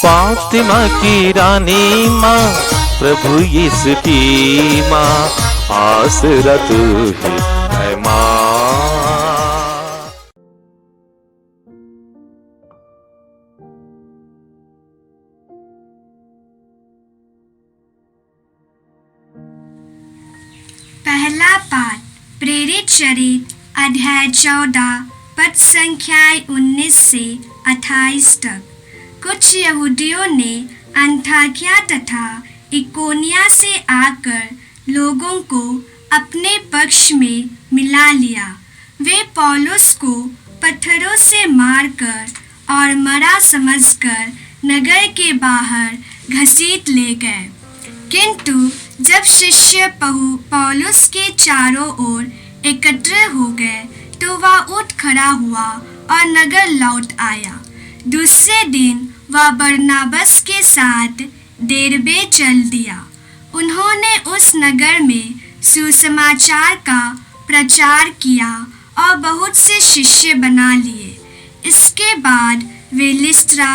फातिमा की रानी माँ, प्रभु यीशु की माँ, आसरा तू ही है माँ। पहला पाठ प्रेरित चरित अध्याय 14 पद संख्याएं 19 से 28 तक। कुछ यहूदियों ने अंताकिया तथा इकोनिया से आकर लोगों को अपने पक्ष में मिला लिया। वे पौलुस को पत्थरों से मारकर और मरा समझकर नगर के बाहर घसीट ले गए। किंतु जब शिष्य पौलुस के चारों ओर एकत्र हो गए तो वह उठ खड़ा हुआ और नगर लौट आया। दूसरे दिन वह बरनाबस के साथ देरबे चल दिया। उन्होंने उस नगर में सुसमाचार का प्रचार किया और बहुत से शिष्य बना लिए। इसके बाद वे लिस्त्रा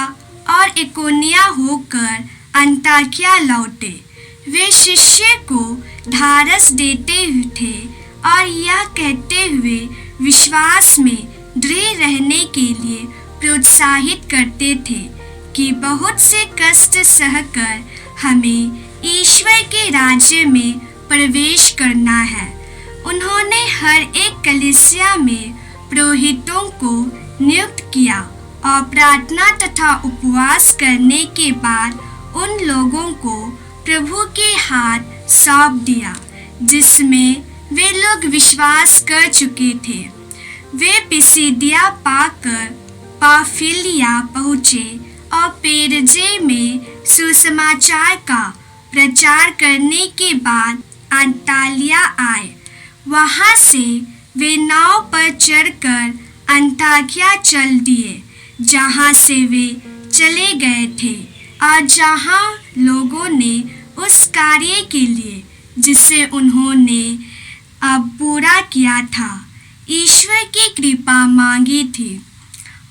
और इकोनिया होकर अंताकिया लौटे। वे शिष्य को ढारस देते थे और यह कहते हुए विश्वास में दृढ़ रहने के लिए प्रोत्साहित करते थे कि बहुत से कष्ट सहकर हमें ईश्वर के राज्य में प्रवेश करना है। उन्होंने हर एक कलीसिया में पुरोहितों को नियुक्त किया और प्रार्थना तथा उपवास करने के बाद उन लोगों को प्रभु के हाथ सौंप दिया जिसमें वे लोग विश्वास कर चुके थे। वे पिसिदिया पाकर पाफिलिया पहुँचे और पेरजे में सुसमाचार का प्रचार करने के बाद अंतालिया आए। वहाँ से वे नाव पर चढ़कर अंताकिया चल दिए, जहाँ से वे चले गए थे और जहाँ लोगों ने उस कार्य के लिए जिसे उन्होंने अब पूरा किया था ईश्वर की कृपा मांगी थी।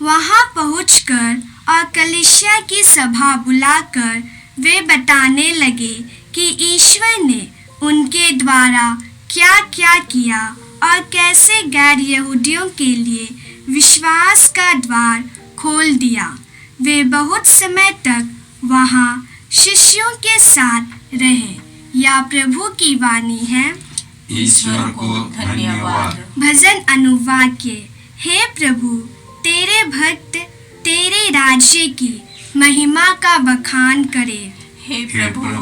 वहां पहुंचकर और कलीसिया की सभा बुलाकर वे बताने लगे कि ईश्वर ने उनके द्वारा क्या क्या किया और कैसे गैर यहूदियों के लिए विश्वास का द्वार खोल दिया। वे बहुत समय तक वहां शिष्यों के साथ रहे। या प्रभु की वाणी है। ईश्वर को धन्यवाद। भजन अनुवाक्य। हे प्रभु, तेरे भक्त तेरे राज्य की महिमा का बखान करे। हे प्रभु,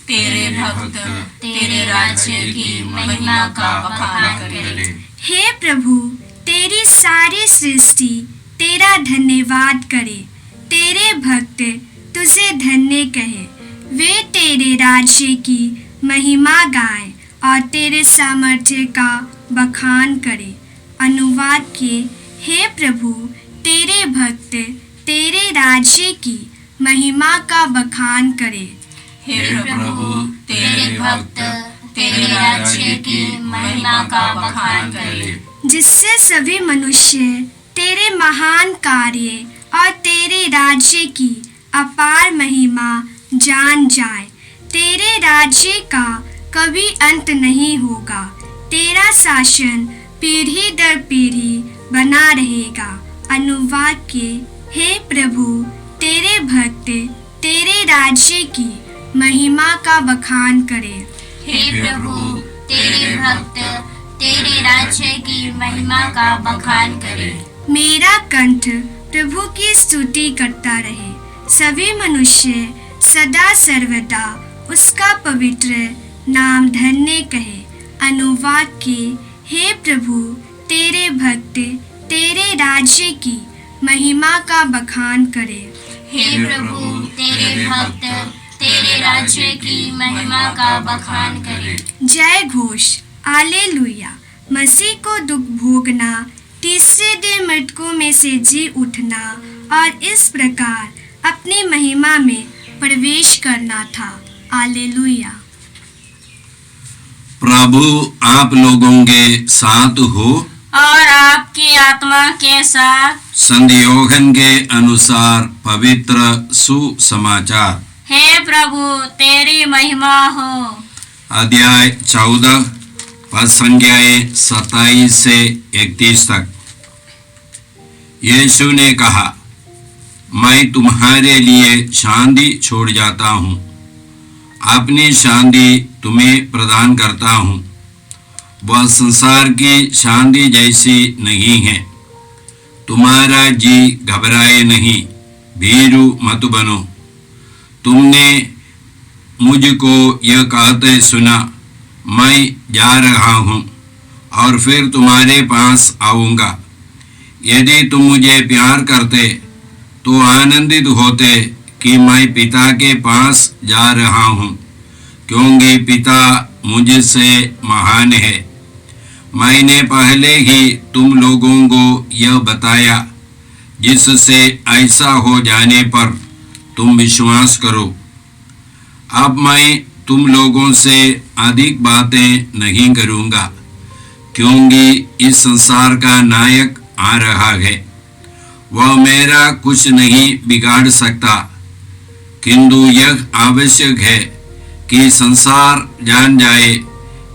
तेरे भक्त तेरे राज्य की महिमा का बखान करे। हे प्रभु, तेरी सारी सृष्टि तेरा धन्यवाद करे। तेरे भक्त तुझे धन्य कहे। वे तेरे राज्य की महिमा गाएं और तेरे सामर्थ्य का बखान करें। अनुवाद के। हे प्रभु, तेरे भक्त तेरे राज्य की महिमा का बखान करें। हे प्रभु, तेरे भक्त तेरे राज्य की महिमा का बखान करें। जिससे सभी मनुष्य तेरे महान कार्य और तेरे राज्य की अपार महिमा जान जाए। तेरे राज्य का कभी अंत नहीं होगा। तेरा शासन पीढ़ी दर पीढ़ी बना रहेगा। अनुवाद के। हे प्रभु, तेरे भक्त तेरे राज्य की महिमा का बखान करे। हे प्रभु, तेरे भक्त तेरे राज्य की महिमा का बखान करे। मेरा कंठ प्रभु की स्तुति करता रहे। सभी मनुष्य सदा सर्वदा उसका पवित्र नाम धन्य कहे। अनुवाद के। हे प्रभु, तेरे भक्त तेरे राज्य की महिमा का बखान करे। हे प्रभु, तेरे भक्त तेरे राज्य की महिमा का बखान करे। जय घोष। हालेलुया। मसीह को दुख भोगना, तीसरे दिन मृतकों में से जी उठना और इस प्रकार अपनी महिमा में प्रवेश करना था। हालेलुया। प्रभु आप लोगों के साथ हो और आपकी आत्मा के साथ संध्योगन के अनुसार पवित्र सुसमाचार। हे प्रभु तेरी महिमा हो। अध्याय 14 पद संख्याएं 27 से 31 तक। यीशु ने कहा, मैं तुम्हारे लिए शांति छोड़ जाता हूँ, अपनी शांति तुम्हें प्रदान करता हूँ। वह संसार की शांति जैसी नहीं है। तुम्हारा जी घबराए नहीं, भीरू मत बनो। तुमने मुझको यह कहते सुना, मैं जा रहा हूँ और फिर तुम्हारे पास आऊँगा। यदि तुम मुझे प्यार करते तो आनंदित होते कि मैं पिता के पास जा रहा हूँ, क्योंकि पिता मुझसे महान है। मैंने पहले ही तुम लोगों को यह बताया, जिससे ऐसा हो जाने पर तुम विश्वास करो। अब मैं तुम लोगों से अधिक बातें नहीं करूँगा, क्योंकि इस संसार का नायक आ रहा है। वह मेरा कुछ नहीं बिगाड़ सकता, किंतु यह आवश्यक है कि संसार जान जाए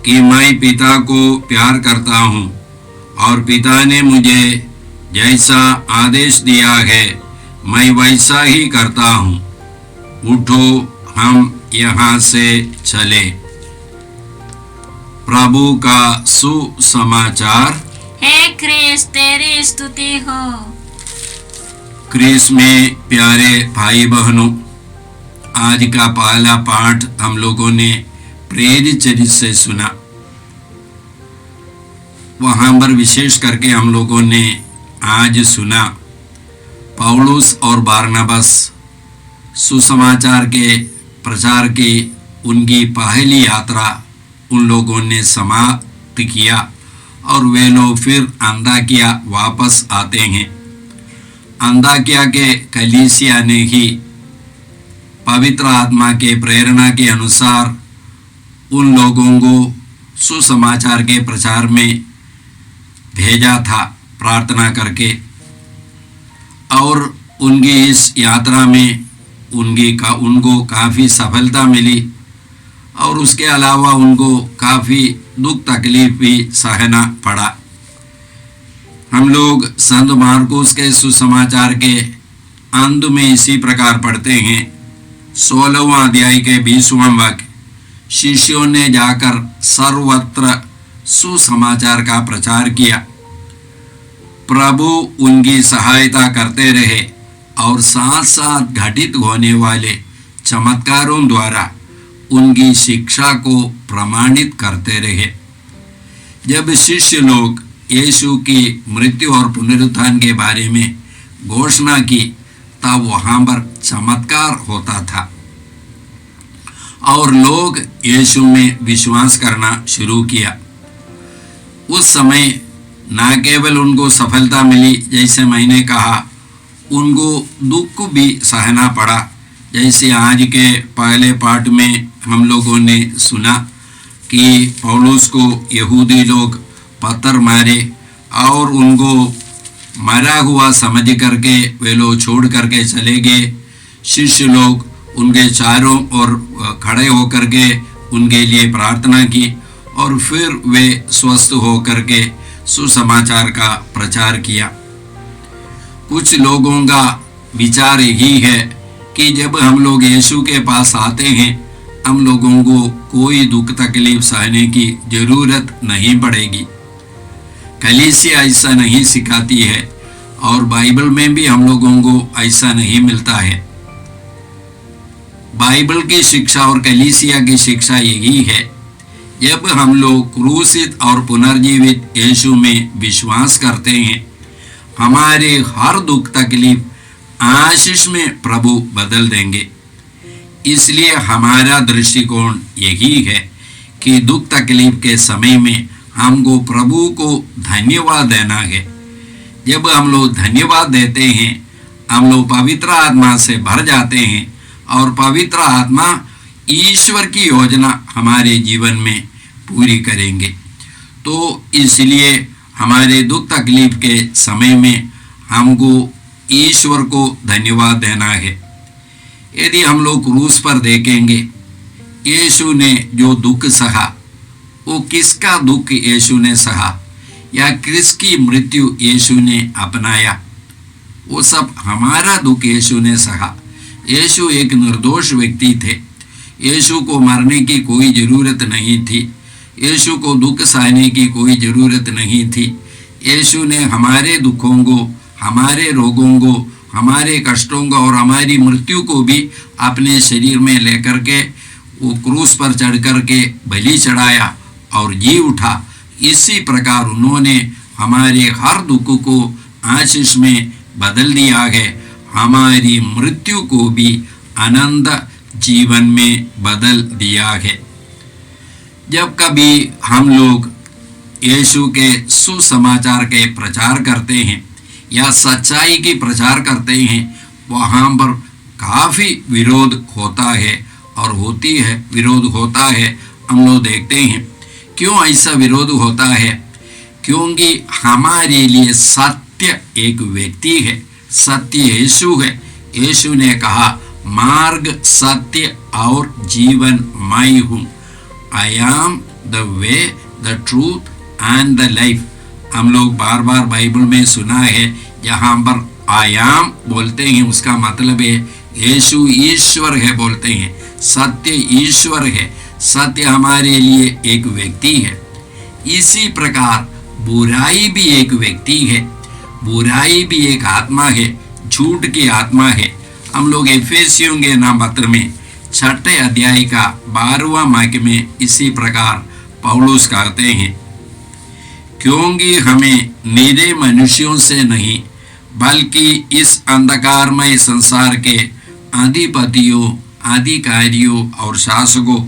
कि मैं पिता को प्यार करता हूँ, और पिता ने मुझे जैसा आदेश दिया है मैं वैसा ही करता हूँ। उठो, हम यहाँ से चले। प्रभु का सुसमाचार। हे क्रिस्त तेरी स्तुति हो। क्रिस्त में प्यारे भाई बहनों, आज का पहला पाठ हम लोगों ने प्रेरित चरित्र से सुना। वहां पर विशेष करके हम लोगों ने आज सुना पौलुस और बारनबास सुसमाचार के प्रचार की उनकी पहली यात्रा उन लोगों ने समाप्त किया, और वे लोग फिर अंताकिया वापस आते हैं। अंताकिया के कलीसिया ने ही पवित्र आत्मा के प्रेरणा के अनुसार उन लोगों को सुसमाचार के प्रचार में भेजा था, प्रार्थना करके। और उनकी इस यात्रा में उनको काफ़ी सफलता मिली, और उसके अलावा उनको काफ़ी दुख तकलीफ भी सहना पड़ा। हम लोग संत मार्कुस के सुसमाचार के अंत में इसी प्रकार पढ़ते हैं, 16वां अध्याय के 20वां वाक्य, शिष्यों ने जाकर सर्वत्र सुसमाचार का प्रचार किया। प्रभु उनकी सहायता करते रहे और साथ साथ घटित होने वाले चमत्कारों द्वारा उनकी शिक्षा को प्रमाणित करते रहे। जब शिष्य लोग यीशु की मृत्यु और पुनरुत्थान के बारे में घोषणा की, तब वहां पर चमत्कार होता था और लोग यीशु में विश्वास करना शुरू किया। उस समय न केवल उनको सफलता मिली, जैसे मैंने कहा, उनको दुख भी सहना पड़ा। जैसे आज के पहले पाठ में हम लोगों ने सुना कि पौलुस को यहूदी लोग पत्थर मारे और उनको मरा हुआ समझ करके वे लोग छोड़ करके चले गए। शिष्य लोग उनके चारों ओर खड़े होकर के उनके लिए प्रार्थना की, और फिर वे स्वस्थ होकर के सुसमाचार का प्रचार किया। कुछ लोगों का विचार यही है कि जब हम लोग यीशु के पास आते हैं, हम लोगों को कोई दुख तकलीफ सहने की जरूरत नहीं पड़ेगी। कलीसिया ऐसा नहीं सिखाती है, और बाइबल में भी हम लोगों को ऐसा नहीं मिलता है। बाइबल की शिक्षा और कलीसिया की शिक्षा यही है, जब हम लोग क्रूसित और पुनर्जीवित यीशु में विश्वास करते हैं, हमारे हर दुख तकलीफ आशीष में प्रभु बदल देंगे। इसलिए हमारा दृष्टिकोण यही है कि दुख तकलीफ के समय में हमको प्रभु को धन्यवाद देना है। जब हम लोग धन्यवाद देते हैं, हम लोग पवित्र आत्मा से भर जाते हैं, और पवित्र आत्मा ईश्वर की योजना हमारे जीवन में पूरी करेंगे। तो इसलिए हमारे दुख तकलीफ के समय में हमको ईश्वर को धन्यवाद देना है। यदि हम लोग क्रूस पर देखेंगे, यीशु ने जो दुख सहा, वो किसका दुख यीशु ने सहा या किसकी मृत्यु यीशु ने अपनाया, वो सब हमारा दुख यीशु ने सहा। यीशु एक निर्दोष व्यक्ति थे। यीशु को मरने की कोई ज़रूरत नहीं थी। यीशु को दुख सहने की कोई ज़रूरत नहीं थी। यीशु ने हमारे दुखों को, हमारे रोगों को, हमारे कष्टों को और हमारी मृत्यु को भी अपने शरीर में लेकर के वो क्रूस पर चढ़ कर के बलि चढ़ाया और जी उठा। इसी प्रकार उन्होंने हमारे हर दुख को आशीष में बदल दिया है, हमारी मृत्यु को भी आनंद जीवन में बदल दिया है। जब कभी हम लोग यीशु के सुसमाचार के प्रचार करते हैं या सच्चाई की प्रचार करते हैं, वहाँ पर काफ़ी विरोध होता है और होती है, विरोध होता है। हम लोग देखते हैं क्यों ऐसा विरोध होता है, क्योंकि हमारे लिए सत्य एक व्यक्ति है, सत्य यीशु है। यीशु ने कहा, मार्ग, सत्य और जीवन मैं हूँ। I am the way, the truth and the life. हम लोग बार बार बाइबल में सुना है, जहाँ पर आई एम बोलते हैं उसका मतलब है यीशु ईश्वर है बोलते हैं, सत्य ईश्वर है, सत्य हमारे लिए एक व्यक्ति है। इसी प्रकार बुराई भी एक व्यक्ति है, बुराई भी एक आत्मा है, झूठ की आत्मा है। हम लोग एफेसियों के नाम पत्र में 6 अध्याय का 12वां वाक्य में इसी प्रकार पौलुस कहते हैं, क्योंकि हमें निरे मनुष्यों से नहीं बल्कि इस अंधकारमय संसार के अधिपतियों, अधिकारियों और शासकों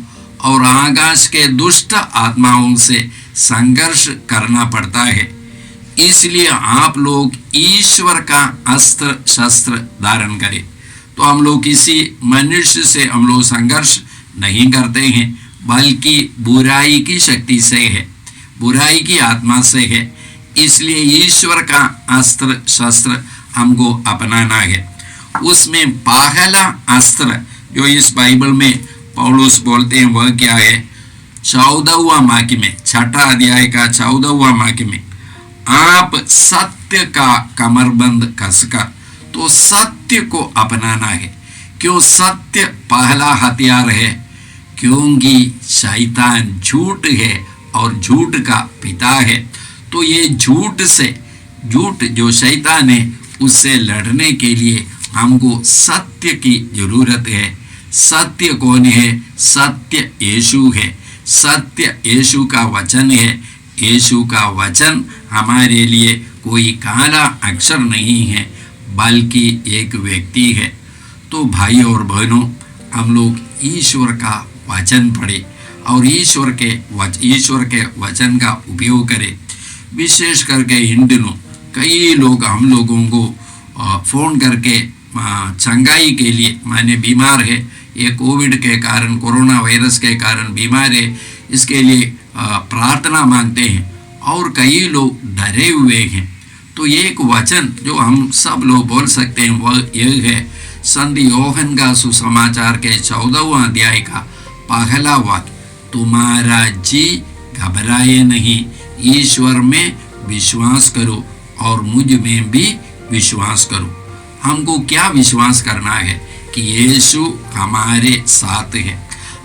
और आकाश के दुष्ट आत्माओं से संघर्ष करना पड़ता है। इसलिए आप लोग ईश्वर का अस्त्र शस्त्र धारण करें। तो हम लोग किसी मनुष्य से हम लोग संघर्ष नहीं करते हैं, बल्कि बुराई की शक्ति से है, बुराई की आत्मा से है। इसलिए ईश्वर का अस्त्र शस्त्र हमको अपनाना है। उसमें पहला अस्त्र जो इस बाइबल में पौलुस बोलते हैं वह क्या है? 14वां वाक्य में, 6 अध्याय का 14वां वाक्य में, आप सत्य का कमरबंद कसकर, तो सत्य को अपनाना है। क्यों सत्य पहला हथियार है? क्योंकि शैतान झूठ है और झूठ का पिता है। तो ये झूठ से, झूठ जो शैतान है उससे लड़ने के लिए हमको सत्य की जरूरत है। सत्य कौन है? सत्य यीशु है। सत्य यीशु का वचन है। यीशु का वचन हमारे लिए कोई काला अक्षर नहीं है, बल्कि एक व्यक्ति है। तो भाई और बहनों, हम लोग ईश्वर का वचन पढ़े और ईश्वर के वचन का उपयोग करें। विशेष करके इन दिनों कई लोग हम लोगों को फ़ोन करके चंगाई के लिए, माने बीमार है, ये कोविड के कारण, कोरोना वायरस के कारण बीमार है, इसके लिए प्रार्थना मांगते हैं और कई लोग डरे हुए हैं। तो एक वचन जो हम सब लोग बोल सकते हैं वह यह है, संत योहन का सुसमाचार के 14वां अध्याय का पहला वाक्य, तुम्हारा जी घबराए नहीं, ईश्वर में विश्वास करो और मुझ में भी विश्वास करो। हमको क्या विश्वास करना है? कि यीशु हमारे साथ है।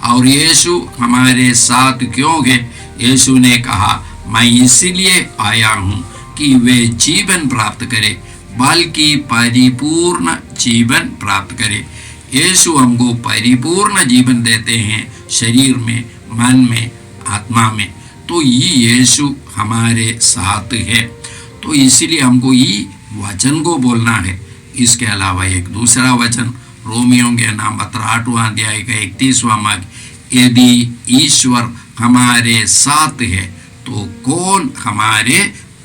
और यीशु हमारे साथ क्यों है? यीशु ने कहा, मैं इसीलिए आया हूँ कि वे जीवन प्राप्त करे, बल्कि परिपूर्ण जीवन प्राप्त करे। यीशु हमको परिपूर्ण जीवन देते हैं, शरीर में, मन में, आत्मा में। तो ये यीशु हमारे साथ है। तो इसीलिए हमको ये वचन को बोलना है। इसके अलावा एक दूसरा वचन रोमियों के नाम पत्र 8वां अध्याय का 31वां वाक्य, यदि ईश्वर हमारे साथ है तो कौन हमारे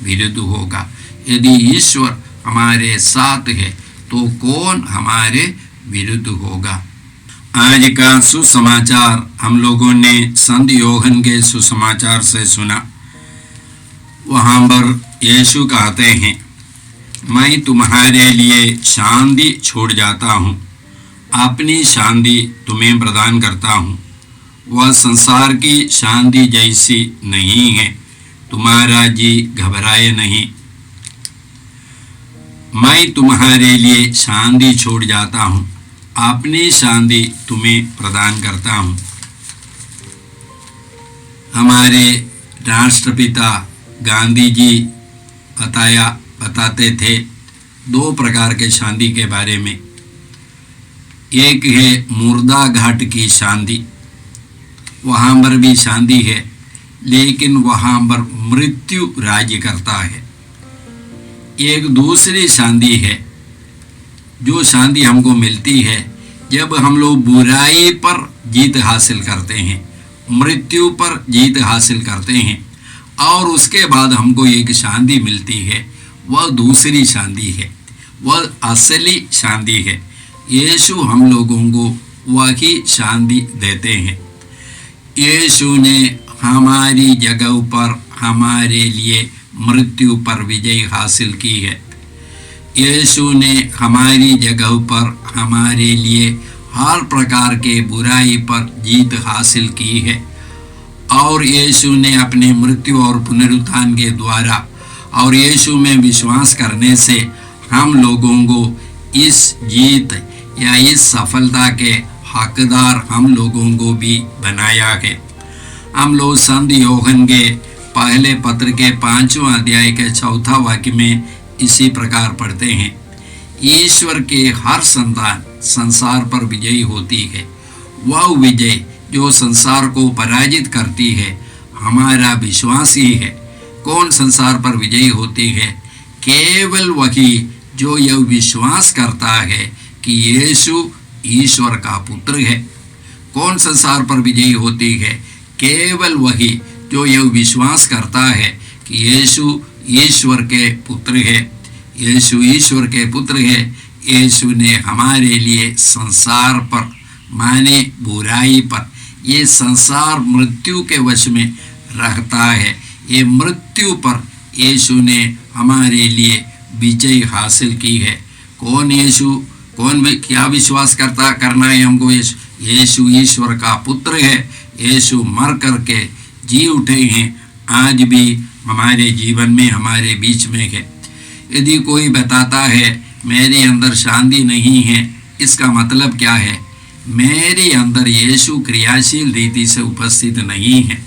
विरुद्ध होगा? यदि ईश्वर हमारे साथ है तो कौन हमारे विरुद्ध होगा? आज का सुसमाचार हम लोगों ने संत योहन के सुसमाचार से सुना। वहाँ पर यीशु कहते हैं, मैं तुम्हारे लिए शांति छोड़ जाता हूँ, अपनी शांति तुम्हें प्रदान करता हूँ। वह संसार की शांति जैसी नहीं है, तुम्हारा जी घबराए नहीं। मैं तुम्हारे लिए शांति छोड़ जाता हूँ, अपनी शांति तुम्हें प्रदान करता हूँ। हमारे राष्ट्रपिता गांधी जी बताते थे 2 प्रकार के शांति के बारे में। एक है मुर्दा घाट की शांति, वहाँ पर भी शांति है, लेकिन वहाँ पर मृत्यु राज्य करता है। एक दूसरी शांति है, जो शांति हमको मिलती है जब हम लोग बुराई पर जीत हासिल करते हैं, मृत्यु पर जीत हासिल करते हैं, और उसके बाद हमको एक शांति मिलती है, वह दूसरी शांति है, वह असली शांति है। यीशु हम लोगों को वही शांति देते हैं। यीशु ने हमारी जगह पर हमारे लिए मृत्यु पर विजय हासिल की है। यीशु ने हमारी जगह पर हमारे लिए हर प्रकार के बुराई पर जीत हासिल की है, और यीशु ने अपने मृत्यु और पुनरुत्थान के द्वारा और यीशु में विश्वास करने से हम लोगों को इस जीत या इस सफलता के हकदार हम लोगों को भी बनाया है। हम लोग संत यूहन्ना के पहले पत्र के 5वां अध्याय के 4था वाक्य में इसी प्रकार पढ़ते हैं, ईश्वर के हर संतान संसार पर विजयी होती है। वह विजय जो संसार को पराजित करती है हमारा विश्वास ही है। कौन संसार पर विजयी होती है? केवल वही जो यह विश्वास करता है कि यीशु ईश्वर का पुत्र है। कौन संसार पर विजयी होती है? केवल वही जो यह विश्वास करता है कि यीशु ईश्वर के पुत्र है। यीशु ईश्वर के पुत्र है। यीशु ने हमारे लिए संसार पर माने बुराई पर, ये संसार मृत्यु के वश में रहता है, ये मृत्यु पर यीशु ने हमारे लिए विजय हासिल की है। कौन यीशु? कौन क्या विश्वास करना है हमको? यीशु ईश्वर का पुत्र है। यीशु मर करके जी उठे हैं, आज भी हमारे जीवन में हमारे बीच में है। यदि कोई बताता है मेरे अंदर शांति नहीं है, इसका मतलब क्या है? मेरे अंदर यीशु क्रियाशील रीति से उपस्थित नहीं है।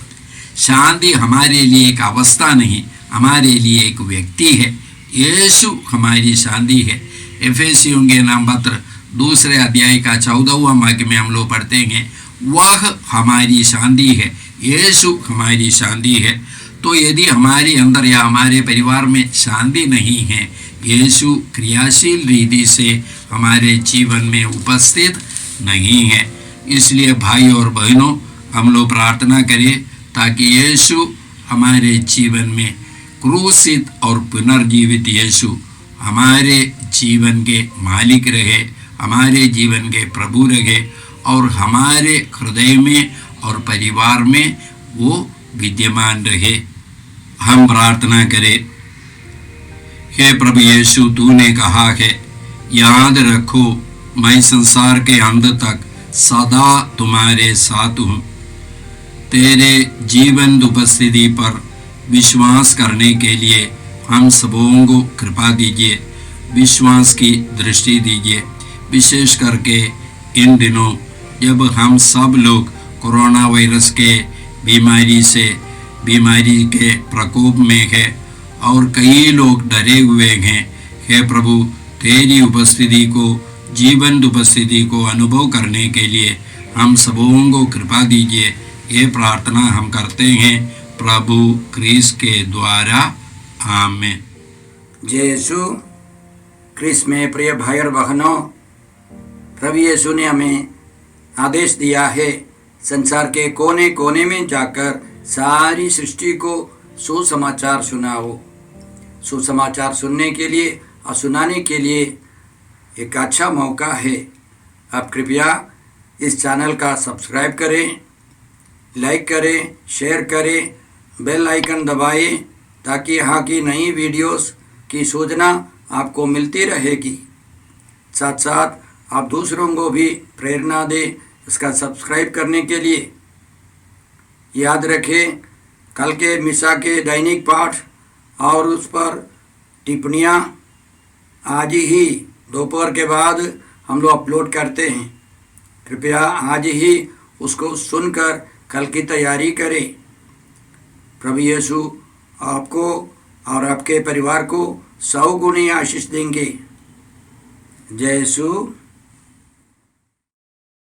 शांति हमारे लिए एक अवस्था नहीं, हमारे लिए एक व्यक्ति है। यीशु हमारी शांति है। एफेसियों के नाम पत्र 2 अध्याय का 14वां वाक्य में हम लोग पढ़ते हैं, वह हमारी शांति है, यीशु हमारी शांति है। तो यदि हमारे अंदर या हमारे परिवार में शांति नहीं है, यीशु क्रियाशील रीति से हमारे जीवन में उपस्थित नहीं है। इसलिए भाई और बहनों, हम लोग प्रार्थना करें ताकि यीशु हमारे जीवन में क्रूसित और पुनर्जीवित यीशु हमारे जीवन के मालिक रहे, हमारे जीवन के प्रभु रहे, और हमारे हृदय में और परिवार में वो विद्यमान रहे। हम प्रार्थना करें। हे प्रभु यीशु, तूने कहा है, याद रखो मैं संसार के अंत तक सदा तुम्हारे साथ हूँ। तेरे जीवन उपस्थिति पर विश्वास करने के लिए हम सबों को कृपा दीजिए, विश्वास की दृष्टि दीजिए। विशेष करके इन दिनों जब हम सब लोग कोरोना वायरस के बीमारी के प्रकोप में है और कई लोग डरे हुए हैं, हे प्रभु तेरी उपस्थिति को, जीवन उपस्थिति को अनुभव करने के लिए हम सबों को कृपा दीजिए। ये प्रार्थना हम करते हैं प्रभु क्रिस्त के द्वारा, आमीन। जय यीशु क्रिस्त में प्रिय भाई और बहनों, प्रभु यीशु ने हमें आदेश दिया है संसार के कोने कोने में जाकर सारी सृष्टि को सुसमाचार सुनाओ। सुसमाचार सुनने के लिए और सुनाने के लिए एक अच्छा मौका है। आप कृपया इस चैनल का सब्सक्राइब करें, लाइक करें, शेयर करें, बेल आइकन दबाएं ताकि यहाँ की नई वीडियोस की सूचना आपको मिलती रहेगी। साथ साथ आप दूसरों को भी प्रेरणा दें इसका सब्सक्राइब करने के लिए। याद रखें, कल के मिसा के दैनिक पाठ और उस पर टिप्पणियाँ आज ही दोपहर के बाद हम लोग अपलोड करते हैं। कृपया आज ही उसको सुनकर कल की तैयारी करें। प्रभु यीशु आपको और आपके परिवार को 100 गुनी आशीष देंगे। जय यीशु।